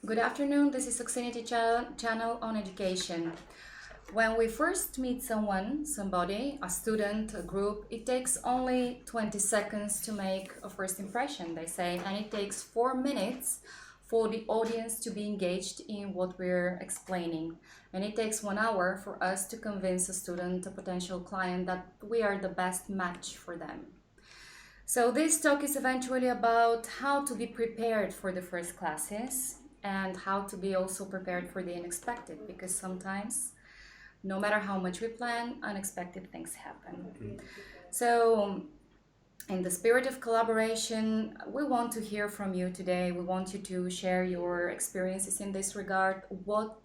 Good afternoon. This is Oxinity channel on education. When we first meet somebody, a student, a group, it takes only 20 seconds to make a first impression, they say, and it takes 4 minutes for the audience to be engaged in what we're explaining. And it takes 1 hour for us to convince a student, a potential client, that we are the best match for them. So this talk is eventually about how to be prepared for the first classes and how to be also prepared for the unexpected, because sometimes, no matter how much we plan, unexpected things happen. So in the spirit of collaboration, we want to hear from you today. We want you to share your experiences in this regard. What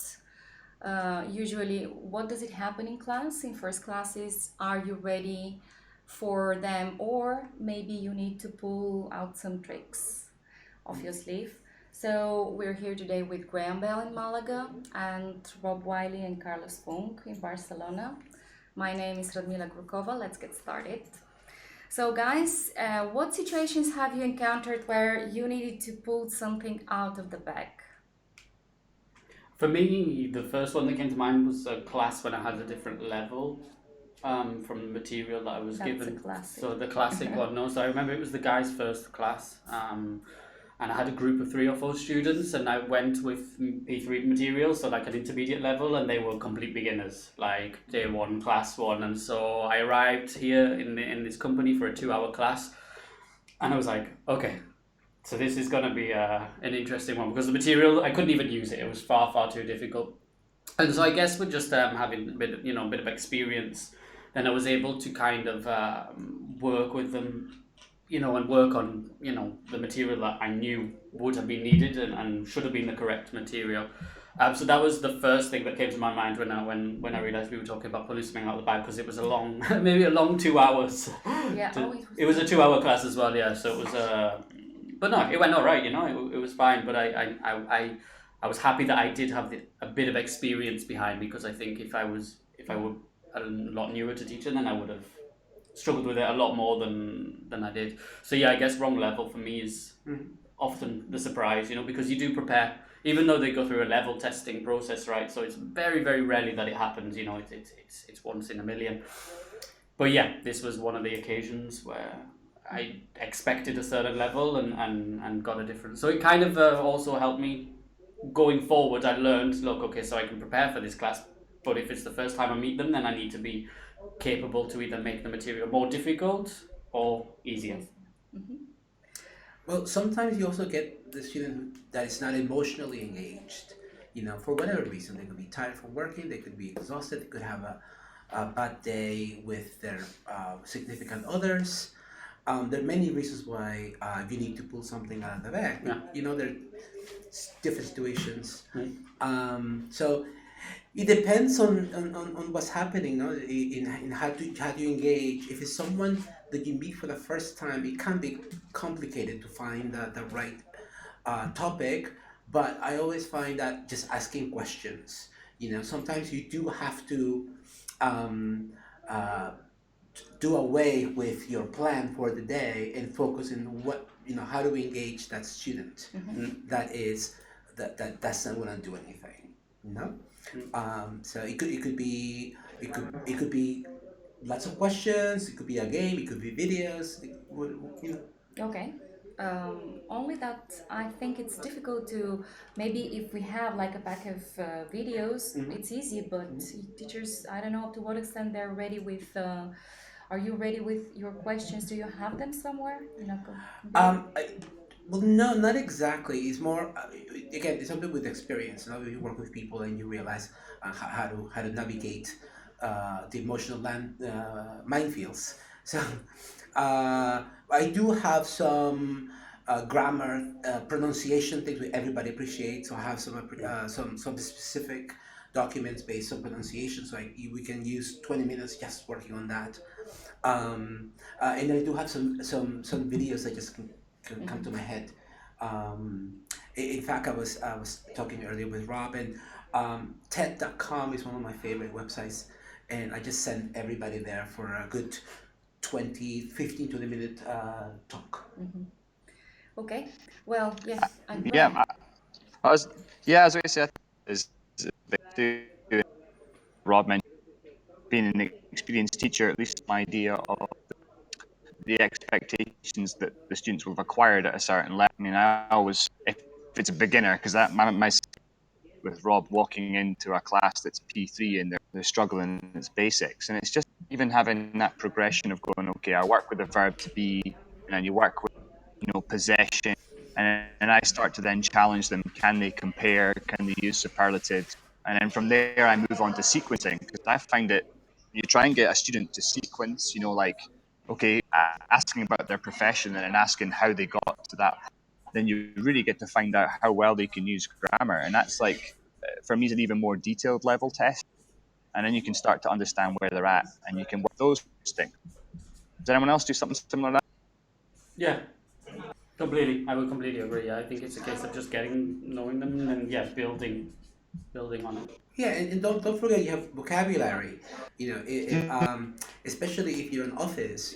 does it happen in class, in first classes? Are you ready for them, or maybe you need to pull out some tricks off your sleeve? So we're here today with Graham Bell in Malaga and Rob Wiley and Carlos Funk in Barcelona. My name is Radmila Grukova. Let's get started. So guys, what situations have you encountered where you needed to pull something out of the bag? For me, the first one that came to mind was a class when I had a different level from the material that I was That's given. a classic. So the classic one, no. So I remember it was the guy's first class, and I had a group of 3 or 4 students, and I went with P3 material, so like an intermediate level, and they were complete beginners, like day one, class one. And so I arrived here in this company for a 2-hour class, and I was like, okay, so this is going to be an interesting one because the material I couldn't even use it. It was far too difficult. And so I guess with just having a bit of experience, then I was able to kind of work with them, and work on the material that I knew would have been needed and should have been the correct material. So that was the first thing that came to my mind when I realized we were talking about pulling something out of the bag, because it was a long, maybe a long 2 hours. Yeah, It was a 2-hour class as well, yeah. So it was but no, it went all right. It was fine. But I was happy that I did have a bit of experience behind me, because I think if I were a lot newer to teaching, then I would have struggled with it a lot more than I did. So yeah, I guess wrong level for me is often the surprise, because you do prepare, even though they go through a level testing process, right? So it's very rarely that it happens. It's once in a million. But yeah, this was one of the occasions where I expected a certain level and got a different. So it kind of also helped me going forward. I learned, look, okay, so I can prepare for this class, but if it's the first time I meet them, then I need to be capable to either make the material more difficult or easier. Well, sometimes you also get the student that is not emotionally engaged, for whatever reason. They could be tired from working, they could be exhausted, they could have a bad day with their significant others. There are many reasons why you need to pull something out of the bag. Yeah. There are different situations. So it depends on what's happening, no? In how do you engage. If it's someone that you meet for the first time, it can be complicated to find the right topic. But I always find that just asking questions. Sometimes you do have to um, uh, do away with your plan for the day and focus on how do we engage that student that is that doesn't want to do anything. So it could be lots of questions. It could be a game. It could be videos. Okay. Only that I think it's difficult to, maybe if we have like a pack of videos, it's easy, but teachers, I don't know up to what extent they're ready with. Are you ready with your questions? Do you have them somewhere? Well, no, not exactly. It's more again, it's something with experience. You work with people and you realize how to navigate the emotional minefields. So I do have some grammar, pronunciation things that everybody appreciates. So I have some specific documents based on pronunciation. So we can use 20 minutes just working on that. And I do have some videos that just can come to my head. In fact, I was talking earlier with Rob, and TED.com is one of my favorite websites, and I just send everybody there for a good 20 minute talk. Okay. Well, yes. Yeah, I was, yeah, as I said, is they do. Rob mentioned being an experienced teacher, at least some idea of the expectations that the students will have acquired at a certain level. I mean, I always, if it's a beginner, because that my with Rob walking into a class that's P3 and they're struggling in its basics, and it's just even having that progression of going, okay, I work with the verb to be, and you work with possession, and I start to then challenge them. Can they compare? Can they use superlatives? And then from there, I move on to sequencing, because I find it, you try and get a student to sequence, like, okay, asking about their profession and then asking how they got to that, then you really get to find out how well they can use grammar. And that's like, for me, is an even more detailed level test. And then you can start to understand where they're at and you can work those things. Does anyone else do something similar to that? Yeah, completely. I would completely agree. I think it's a case of just knowing them, and then building on it. Yeah, and don't forget you have vocabulary. Especially if you're in office.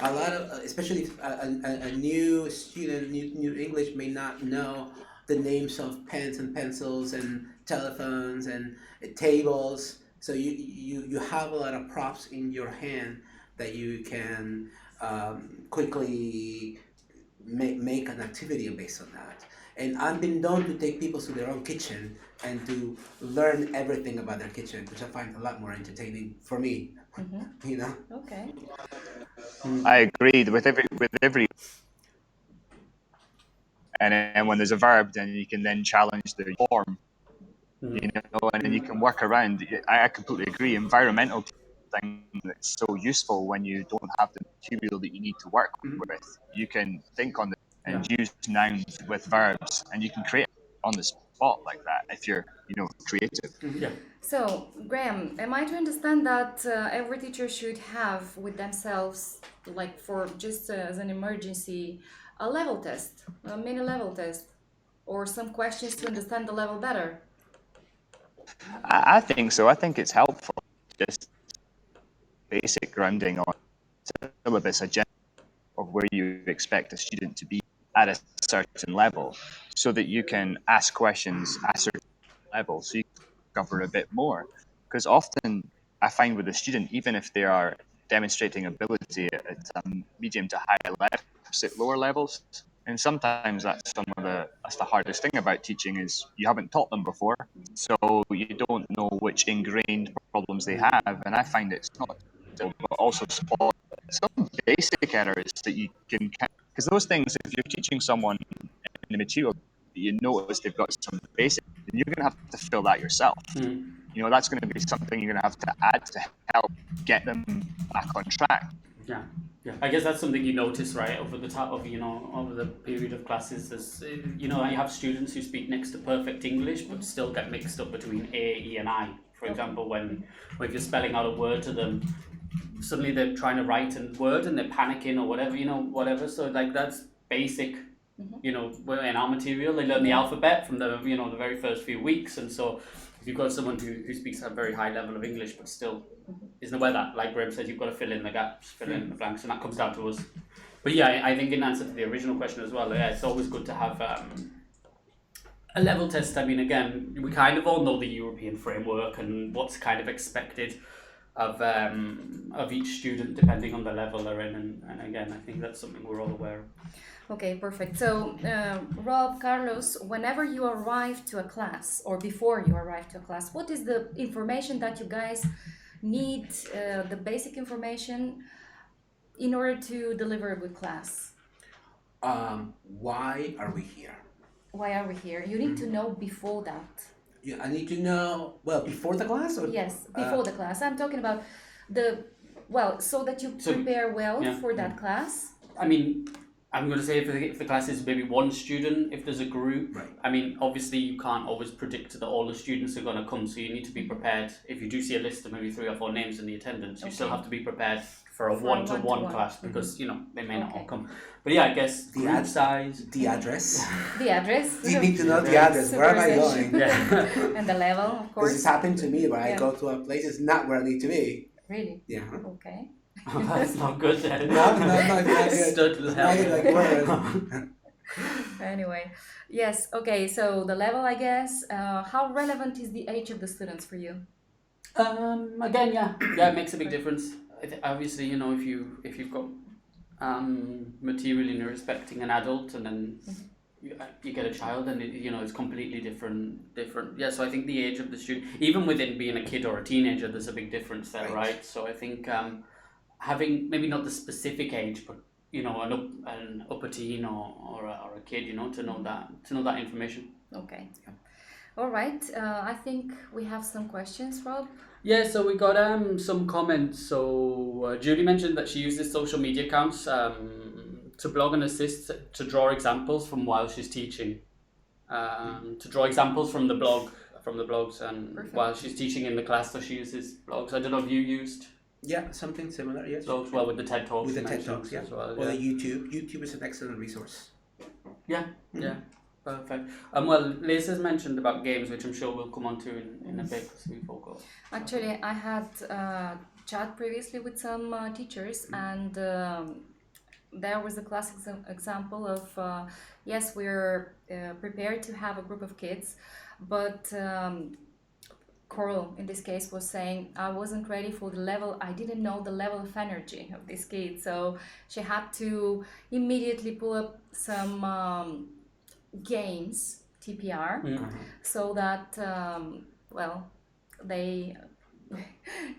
A lot of especially if a new student, new English may not know the names of pens and pencils and telephones and tables. So you have a lot of props in your hand that you can quickly make an activity based on that. And I've been known to take people to their own kitchen and to learn everything about their kitchen, which I find a lot more entertaining for me. Okay. I agree with every, and then when there's a verb, then you can then challenge the form, and then you can work around. I completely agree. Environmental thing that's so useful when you don't have the material that you need to work with. You can think on and use nouns with verbs, and you can create on the spot like that if you're creative. Yeah. So, Graham, am I to understand that every teacher should have with themselves, like for just as an emergency, a level test, a mini level test, or some questions to understand the level better? I think so. I think it's helpful, just basic grounding on syllabus agenda of where you expect a student to be at a certain level, so that you can ask questions at a certain level, so you can cover a bit more. Because often I find with a student, even if they are demonstrating ability at medium to high levels, at lower levels, and sometimes that's the hardest thing about teaching is you haven't taught them before, so you don't know which ingrained problems they have. And I find it's not, but also spot some basic errors that you can, because those things, if you're teaching someone in the material, you notice they've got some basic, then you're going to have to fill that yourself. That's going to be something you're going to have to add to help get them back on track. Yeah. I guess that's something you notice, right, over the period of classes. Is you have students who speak next to perfect English but still get mixed up between A, E, and I. For example, when if you're spelling out a word to them, suddenly they're trying to write a word and they're panicking or whatever. So like that's basic. In our material, they learn the alphabet from the the very first few weeks, and so if you've got someone who speaks at a very high level of English but still isn't aware that, like Graham said, you've got to fill in the gaps, fill in the blanks, and that comes down to us. But yeah, I think in answer to the original question as well, it's always good to have a level test. I mean, again, we kind of all know the European framework and what's kind of expected of each student depending on the level they're in, and again, I think that's something we're all aware of. Okay, perfect. So, Rob, Carlos, whenever you arrive to a class or before you arrive to a class, what is the information that you guys need, the basic information in order to deliver a good class? Why are we here? Why are we here? You need to know before that. I need to know, before the class? Or? Yes, before the class. I'm talking about so that you prepare well for that class. I mean, I'm going to say if the class is maybe one student, if there's a group, right. I mean, obviously you can't always predict that all the students are going to come, so you need to be prepared. If you do see a list of maybe 3 or 4 names in the attendance, you still have to be prepared for a one-to-one class, because, they may not all come. But yeah, I guess the group size. The address. The address. You need to know the address. Where am I going? Yeah. And the level, of course. This has happened to me where I go to a place, it's not where I need to be. Really? Yeah. Okay. That's not good then. No, it's not good. Stood It's not good, like word. Anyway, yes, okay, so the level, I guess. How relevant is the age of the students for you? Again, yeah, it makes a big difference. Obviously, you know, if you've got material and you're expecting an adult, and then you get a child, and you know it's completely different. Yeah, so I think the age of the student, even within being a kid or a teenager, there's a big difference there, Right. right? So I think having maybe not the specific age, but you know, an upper teen or a kid, you know, to know that information. Okay. All right, I think we have some questions, Rob. Yeah, so we got some comments. So Julie mentioned that she uses social media accounts to blog and assist to draw examples from while she's teaching. To draw examples from the blogs, and Perfect. while she's teaching in the class, so she uses blogs. I don't know if you used Yeah, something similar. Yes. blogs. Well, with the TED Talks. With the you TED mentioned Talks, yeah. as well. Or Yeah. the YouTube. YouTube is an excellent resource. Yeah, yeah, perfect. Well, Liz has mentioned about games, which I'm sure we'll come on to in a bit because we forgot. Actually, I had chat previously with some teachers, and there was a classic example of yes, we're prepared to have a group of kids, but Coral in this case was saying I wasn't ready for the level. I didn't know the level of energy of this kid, so she had to immediately pull up some games TPR so that well they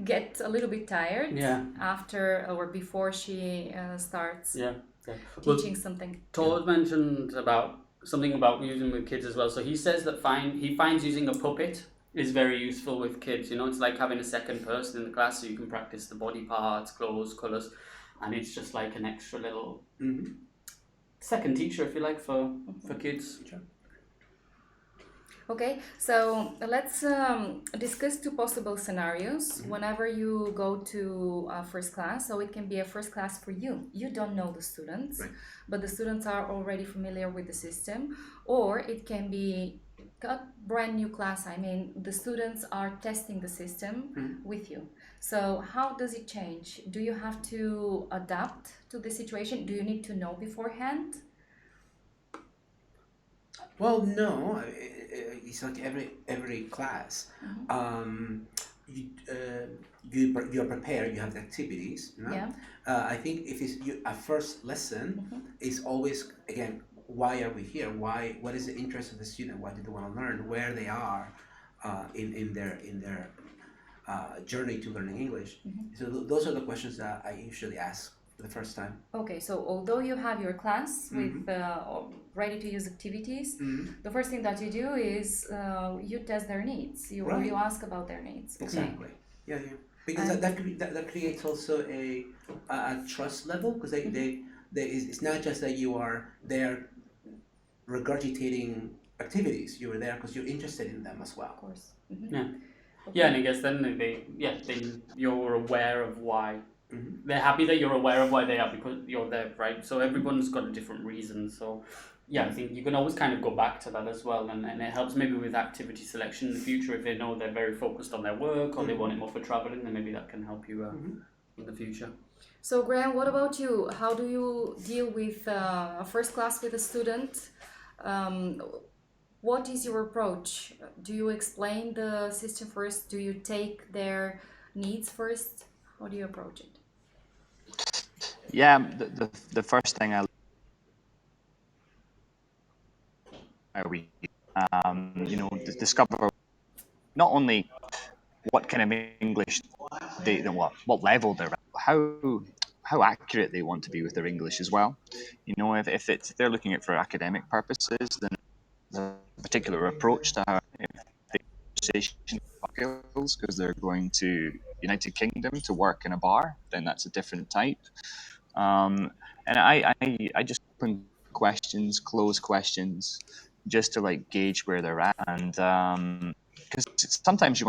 get a little bit tired Yeah, after or before she starts yeah, yeah. Well, teaching something. Todd mentioned about something about using with kids as well. So he says that he finds using a puppet is very useful with kids. You know, it's like having a second person in the class, so you can practice the body parts, clothes, colours, and it's just like an extra little second teacher, if you like, for kids. Sure. Okay, so let's discuss two possible scenarios whenever you go to a first class. So it can be a first class for you. You don't know the students, Right. but the students are already familiar with the system. Or it can be a brand new class. I mean, the students are testing the system with you. So how does it change? Do you have to adapt to the situation? Do you need to know beforehand? Well, no, it's like every class. You you're prepared. You have the activities. You know? Yeah. I think if it's a first lesson, is always again, why are we here? Why? What is the interest of the student? What do they want to learn? Where they are in their journey to learning English. So those are the questions that I usually ask for the first time. Okay, so although you have your class with ready-to-use activities, the first thing that you do is you test their needs. Or Right. you ask about their needs. Okay. Exactly. Yeah, yeah. Because that creates also a trust level because it's not just that you are there regurgitating activities. You are there because you're interested in them as well. Of course. Yeah. Yeah, and I guess then then you're aware of why. They're happy that you're aware of why they are because you're there, right? So everyone's got a different reason. So yeah, I think you can always kind of go back to that as well, and it helps maybe with activity selection in the future if they know they're very focused on their work or they want it more for traveling, then maybe that can help you in the future. So Graham, what about you? How do you deal with a first class with a student? What is your approach? Do you explain the system first? Do you take their needs first? How do you approach it? Yeah, the first thing we discover not only what kind of English what level they're at, how accurate they want to be with their English as well. You know, if they're looking at for academic purposes, then there's a particular approach to how conversation skills because they're going to United Kingdom to work in a bar, then that's a different type. And I just open questions, close questions, just to like gauge where they're at, and because sometimes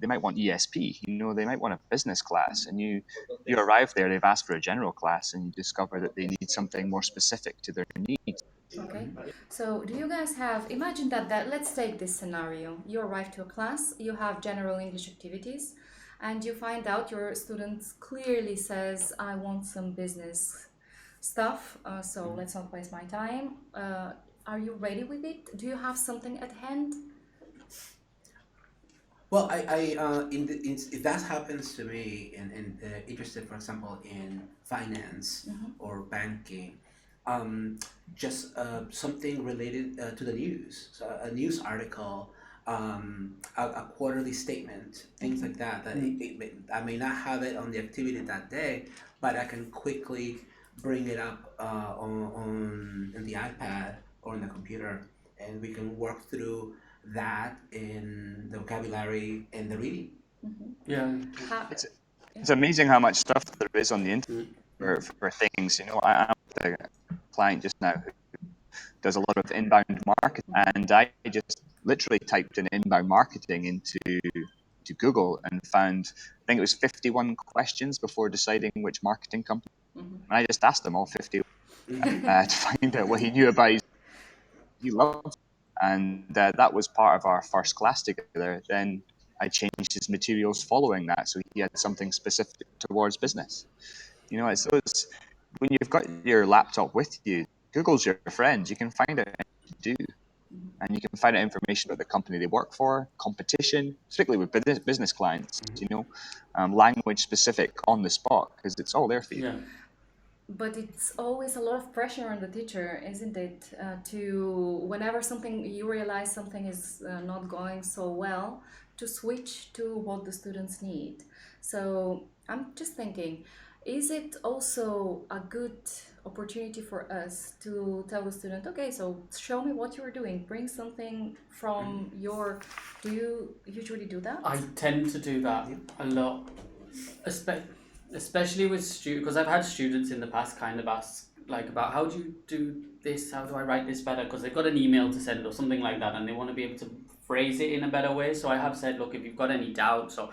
they might want ESP, they might want a business class, and you arrive there, they've asked for a general class, and you discover that they need something more specific to their needs. Okay, so do you guys imagine that let's take this scenario. You arrive to a class, you have general English activities, and you find out your student clearly says, I want some business stuff, so let's not waste my time. are you ready with it? Do you have something at hand? Well, if that happens to me and interested, for example, in finance or banking, um, just something related to the news, so a news article, a quarterly statement, things like that. I may not have it on the activity that day, but I can quickly bring it up on the iPad or on the computer, and we can work through that in the vocabulary and the reading. Yeah. How, It's it's amazing how much stuff there is on the internet for things. You know, I'm with a client just now who does a lot of inbound marketing, and I just literally typed in inbound marketing into Google and found, I think it was 51 questions before deciding which marketing company. And I just asked him all 50 to find out what he knew about his. He loved it. And that was part of our first class together. Then I changed his materials following that, so he had something specific towards business. You know, it's when you've got your laptop with you, Google's your friend. You can find out anything to do, and you can find out information about the company they work for, competition, particularly with business clients. You know, language specific on the spot because it's all there for you. Yeah. but it's always a lot of pressure on the teacher, isn't it? To whenever something you realize something is not going so well, to switch to what the students need. So I'm just thinking, is it also a good opportunity for us to tell the student, okay, so show me what you're doing, bring something from your. Do you usually do that? I tend to do that a lot, especially with students, because I've had students in the past kind of ask like about how do you do this, how do I write this better, because they've got an email to send or something like that and they want to be able to phrase it in a better way. So I have said, look, if you've got any doubts, or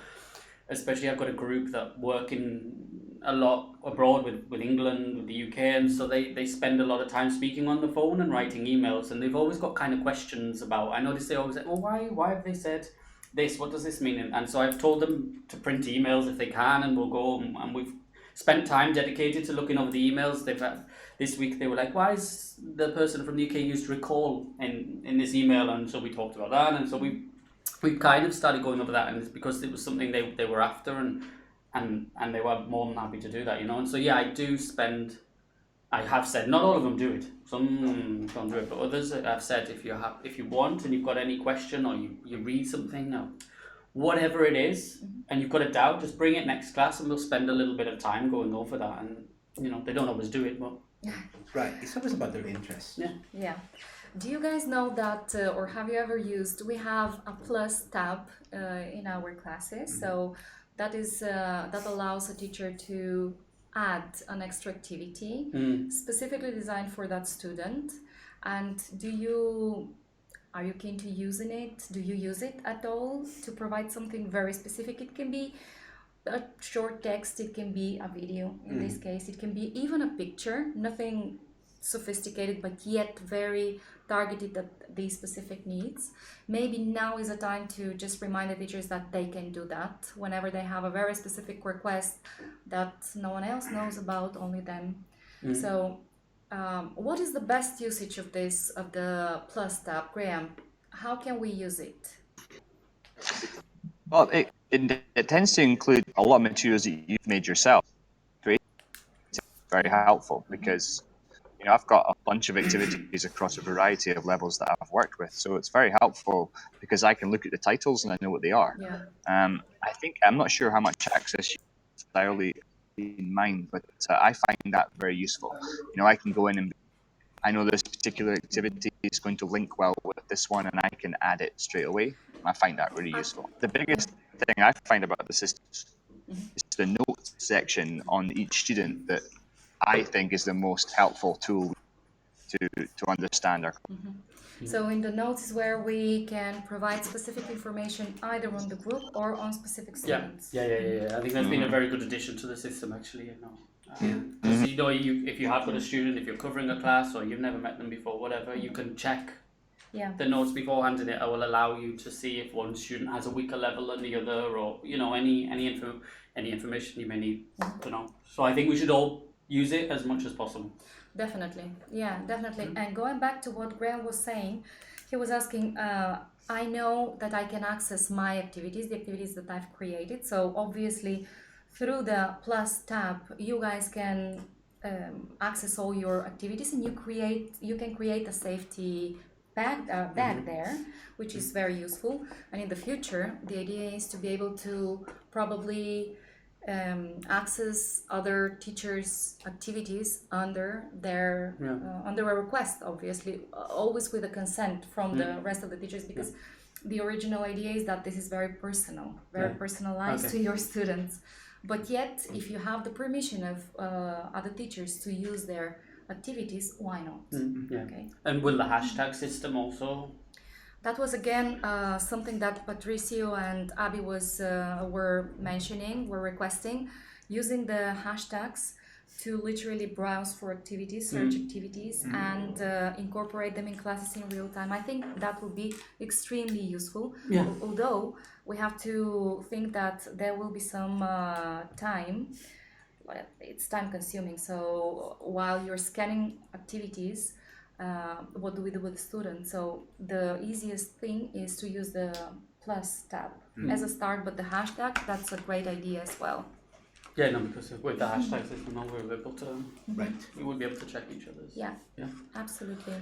especially I've got a group that work in a lot abroad with England, with the UK, and so they spend a lot of time speaking on the phone and writing emails, and they've always got kind of questions about, I notice they always say, well, why have they said this, what does this mean? And so I've told them to print emails if they can, and we'll go and we've spent time dedicated to looking over the emails. They've had, this week they were like, why is the person from the UK used recall in this email? And so we talked about that, and so we kind of started going over that, and it's because it was something they were after, and they were more than happy to do that, you know. And so yeah, I have said, not all of them do it, some don't do it, but others I've said, if you want and you've got any question, or you read something or whatever it is, and you've got a doubt, just bring it next class and we'll spend a little bit of time going over that. And you know, they don't always do it, but Right. It's always about their interests. Yeah. Do you guys know that, or have you ever used? We have a plus tab in our classes, so that is that allows a teacher to add an extra activity specifically designed for that student. And are you keen to using it? Do you use it at all to provide something very specific? It can be a short text, it can be a video in this case, it can be even a picture, nothing sophisticated but yet very targeted at these specific needs. Maybe now is a time to just remind the teachers that they can do that whenever they have a very specific request that no one else knows about, only them. So what is the best usage of the plus tab, Graham? How can we use it? Well, it tends to include a lot of materials that you've made yourself. It's very helpful because, you know, I've got a bunch of activities across a variety of levels that I've worked with. So it's very helpful because I can look at the titles and I know what they are. Yeah. I think, I'm not sure how much access you entirely in mind, but I find that very useful. You know, I can go in and I know this particular activity is going to link well with this one, and I can add it straight away. I find that really useful. The biggest thing I find about the system is the notes section on each student that I think is the most helpful tool to understand our. So in the notes is where we can provide specific information either on the group or on specific students. Yeah. I think that's been a very good addition to the system, actually. You know, so you know, if you have got a student, if you're covering a class or you've never met them before, whatever, you can check the notes beforehand, and it will allow you to see if one student has a weaker level than the other, or you know, any information you may need to know. So I think we should all use it as much as possible. Definitely, yeah, definitely. And going back to what Graham was saying, he was asking, I know that I can access my activities, the activities that I've created. So obviously, through the Plus tab, you guys can access all your activities, and you can create a safety bag there, which is very useful. And in the future, the idea is to be able to probably access other teachers' activities under their under a request, obviously, always with the consent from the rest of the teachers, because the original idea is that this is very personal, very personalized to your students. But yet, if you have the permission of other teachers to use their activities, why not? Okay. And will the hashtag system also? That was again something that Patricio and Abby were mentioning, were requesting, using the hashtags to literally browse for activities, search activities, and incorporate them in classes in real time. I think that would be extremely useful. Yeah. Although we have to think that there will be some time. Well, it's time consuming. So while you're scanning activities, what do we do with the students? So the easiest thing is to use the Plus tab as a start, but the hashtag, that's a great idea as well. Yeah, no, because with the hashtag system, now we're able to, Right. we will be able to check each other's. Yeah, Yeah. absolutely.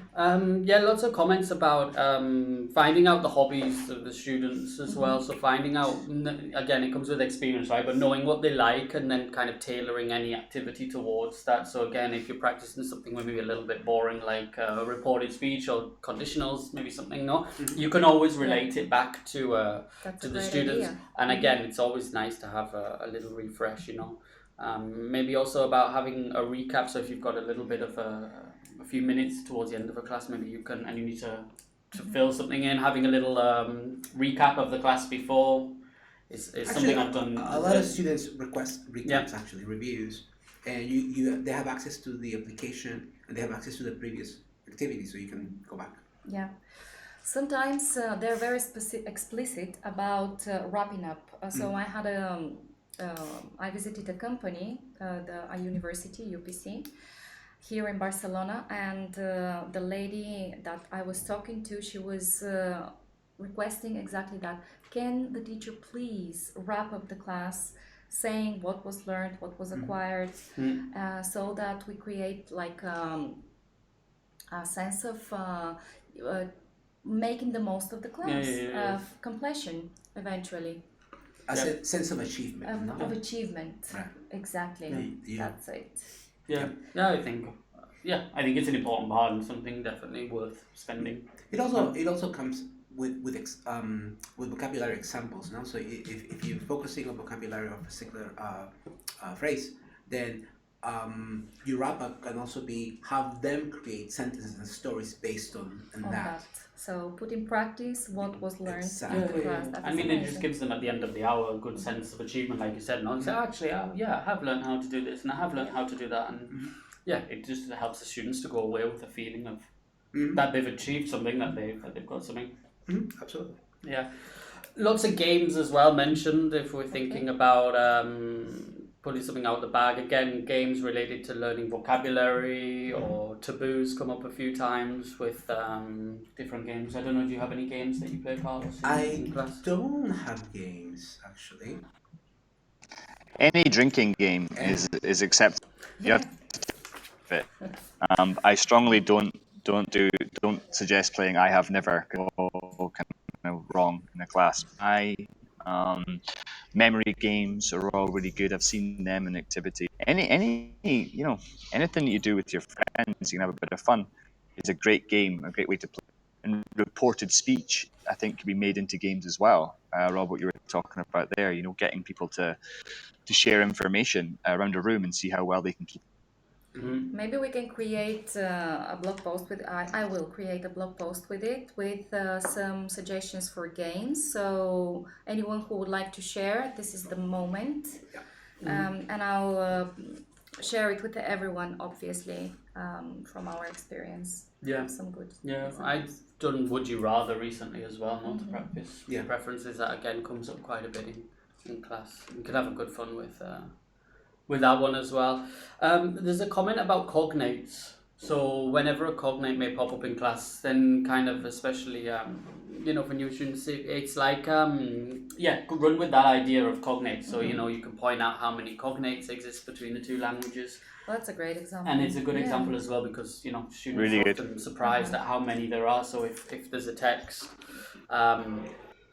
Yeah, lots of comments about finding out the hobbies of the students as well. So finding out, again, it comes with experience, right? But knowing what they like and then kind of tailoring any activity towards that. So again, if you're practicing something maybe a little bit boring, like reported speech or conditionals, maybe something, you can always relate it back to That's to a the great students. idea. And again, it's always nice to have a little refresh, maybe also about having a recap. So if you've got a little bit of a few minutes towards the end of a class, maybe you can, and you need to fill something in, having a little recap of the class before is something I've done. A lot of students request recaps, actually reviews, and they have access to the application and they have access to the previous activity, so you can go back. Yeah. Sometimes they're very explicit about wrapping up. So I visited a company, a university, UPC, here in Barcelona, and the lady that I was talking to, she was requesting exactly that. Can the teacher please wrap up the class, saying what was learned, what was acquired, so that we create like a sense of making the most of the class, of completion eventually. A sense of achievement. Of achievement, Right. exactly. Yeah. That's it. Yeah, I think it's an important part and something definitely worth spending. It also comes with vocabulary examples. No, so if you're focusing on vocabulary of a particular phrase, then your wrap up can also have them create sentences and stories based on that. So put in practice what was learned Exactly. in the class. That I is mean, it amazing. just gives them at the end of the hour a good sense of achievement, like you said. And say, actually, I have learned how to do this, and I have learned how to do that, and it just helps the students to go away with a feeling of that they've achieved something, that they've got something. Absolutely. Yeah, lots of games as well mentioned. If we're thinking about putting something out of the bag, again, games related to learning vocabulary or taboos come up a few times with different games. I don't know, do you have any games that you play, Carlos, in class? Don't have games actually. Any drinking game is acceptable. You have to fit. I strongly don't suggest playing I have never. Kind of wrong in the class. Memory games are all really good. I've seen them in activity. Anything that you do with your friends, you can have a bit of fun. It's a great game, a great way to play. And reported speech, I think, can be made into games as well. Rob, what you were talking about there, getting people to share information around a room and see how well they can keep. Maybe we can create a blog post with. I will create a blog post with it, with some suggestions for games. So anyone who would like to share, this is the moment, and I'll share it with everyone. Obviously, from our experience. Yeah. Some good. Yeah, examples. I've done Would You Rather recently as well, not to practice Yeah. preferences. That again comes up quite a bit in class. You can have a good fun with with that one as well. There's a comment about cognates. So whenever a cognate may pop up in class, then kind of especially for new students, it's like run with that idea of cognates. So you can point out how many cognates exist between the two languages, Well, that's a great example. and it's a good Yeah. example as well because students Really are good. often surprised at how many there are. So if there's a text.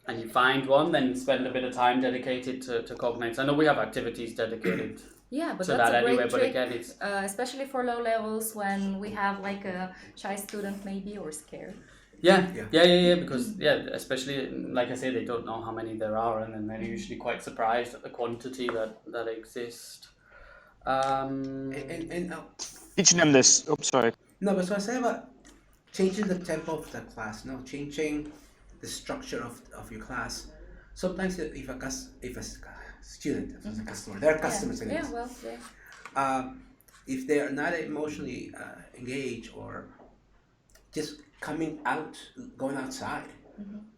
And you find one, then spend a bit of time dedicated to cognates. I know we have activities dedicated Yeah, but to that's that a great anyway, but trick, again, it's especially for low levels when we have like a shy student maybe or scared. yeah, because especially like I say, they don't know how many there are, and then they're usually quite surprised at the quantity that exist. And Teaching them this. Oh, sorry. no, but so I say about changing the tempo of the class, no, changing the structure of your class. Sometimes if a student, if it's a customer, they're customers Yeah, anyways. well, yeah. If they are not emotionally engaged or just coming out, going outside.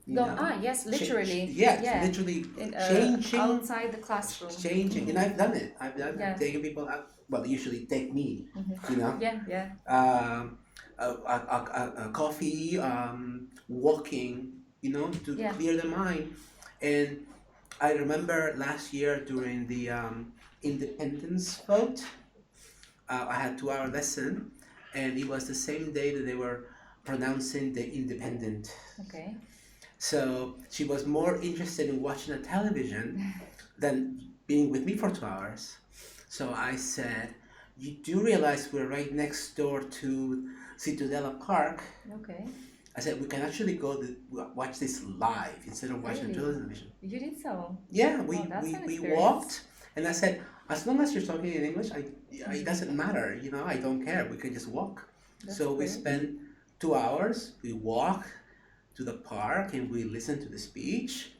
you Go, know, yes, cha- literally. yes, Yeah. literally In, changing, outside the classroom. changing, and I've done it. I've done Yeah. it, taking people out. Well, they usually take me. You know, Yeah, yeah. a coffee, walking, to Yeah. clear the mind. And I remember last year during the independence vote, I had 2 hour lesson, and it was the same day that they were pronouncing the independent. Okay. So she was more interested in watching the television than being with me for 2 hours. So I said, you do realize we're right next door to Ciutadella Park? Okay. I said, we can actually go watch this live instead of watching Really? television. You did so. Yeah, Oh, that's an we experience. walked, and I said, as long as you're talking in English, it doesn't matter, I don't care. We can just walk. That's So we great. spent 2 hours. We walk to the park and we listened to the speech,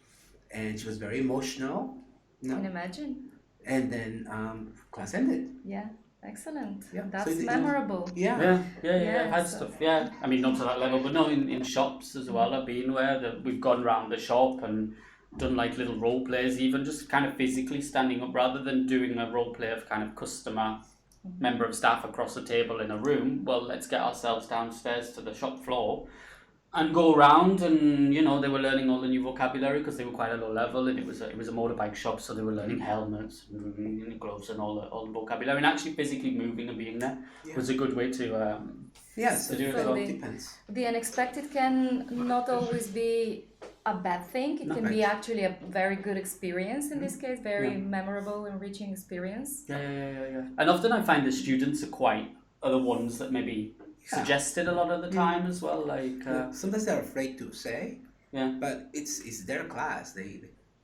and she was very emotional. Can imagine. And then class ended. Yeah. Excellent. Yeah. That's So memorable. Yeah. Yeah, I've had so- stuff. Yeah, I mean not to that level, but no, in shops as well. I've been where we've gone around the shop and done like little role plays, even just kind of physically standing up rather than doing a role play of kind of customer member of staff across the table in a room. Well, let's get ourselves downstairs to the shop floor and go around, and they were learning all the new vocabulary because they were quite a low level, and it was a motorbike shop, so they were learning helmets and gloves and all the vocabulary, and actually physically moving and being there was a good way to Yes, To do it it as well. depends. The unexpected can not always be a bad thing. It No, can be actually a very good experience in this case, very Yeah. memorable, enriching experience. Yeah. And often I find the students are the ones that maybe suggested a lot of the time as well. Like, Yeah. Sometimes they're afraid to say, yeah. but it's their class. They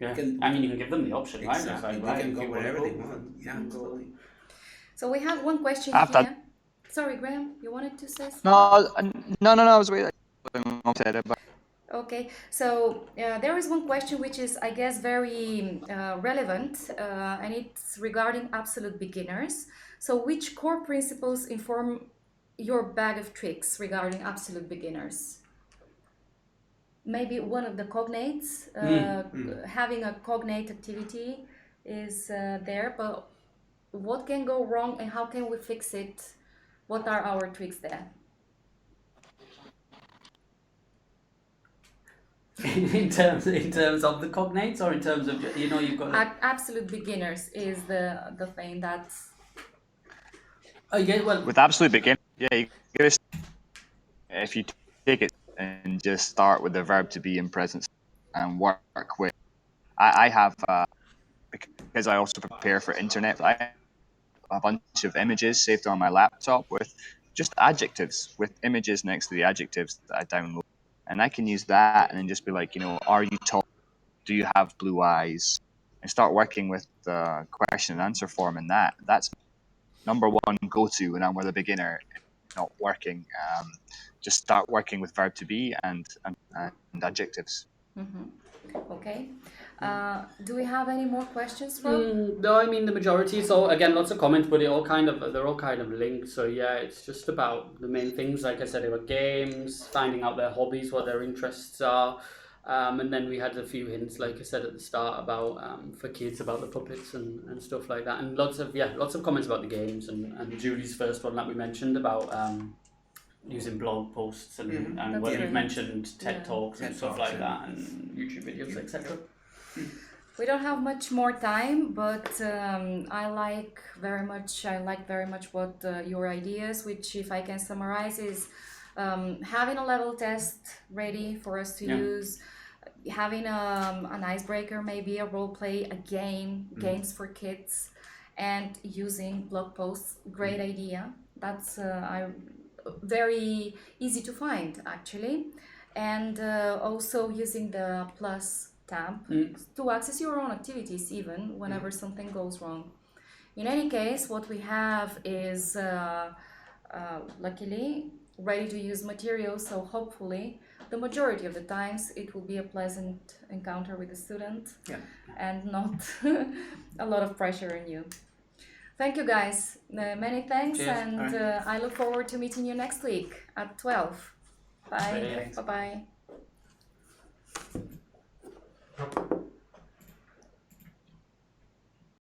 Yeah. can, I mean, you can give them the option, right? It's exactly. like, They right, can if go you wherever wanna they go, want. Yeah, you can go. absolutely. So we have one question I've here. done- Sorry, Graham, you wanted to say something? No. I was waiting. I said it, but Okay, so there is one question which is, I guess, very relevant, and it's regarding absolute beginners. So, which core principles inform your bag of tricks regarding absolute beginners? Maybe one of the cognates, having a cognate activity is there, but what can go wrong and how can we fix it? What are our tricks there? in terms of the cognates, or in terms of you've got. Absolute beginners is the thing that's Oh yeah, well, with absolute beginner, you gotta. If you take it and just start with the verb to be in present and work with, I have because I also prepare for internet. I have a bunch of images saved on my laptop with just adjectives, with images next to the adjectives that I download, and I can use that and then just be like, are you tall? Do you have blue eyes? And start working with the question and answer form in that. That's number one go-to when I'm with a beginner not working. Just start working with verb to be and adjectives. okay. Do we have any more questions, Rob? no, I mean the majority. So again, lots of comments, but they're all kind of linked. So yeah, it's just about the main things. Like I said, about games, finding out their hobbies, what their interests are. And then we had a few hints, like I said at the start, about for kids about the puppets and stuff like that, and lots of comments about the games, and Julie's first one that we mentioned about using blog posts and That's what great. you've mentioned, TED Yeah. Talks and TED stuff Talks, like yeah. that, and YouTube videos, etc. We don't have much more time, but I like very much what your ideas, which, if I can summarize, is having a level test ready for us to Yeah. use, having an icebreaker, maybe a role play, a game, games for kids, and using blog posts. Great idea. That's very easy to find, actually, and also using the plus tab to access your own activities, even whenever something goes wrong. In any case, what we have is luckily ready to use material, so hopefully the majority of the times it will be a pleasant encounter with the student Yeah. and not a lot of pressure on you. Thank you, guys. Many thanks, Cheers. and All right. I look forward to meeting you next week at 12. Bye. Thanks. Bye-bye.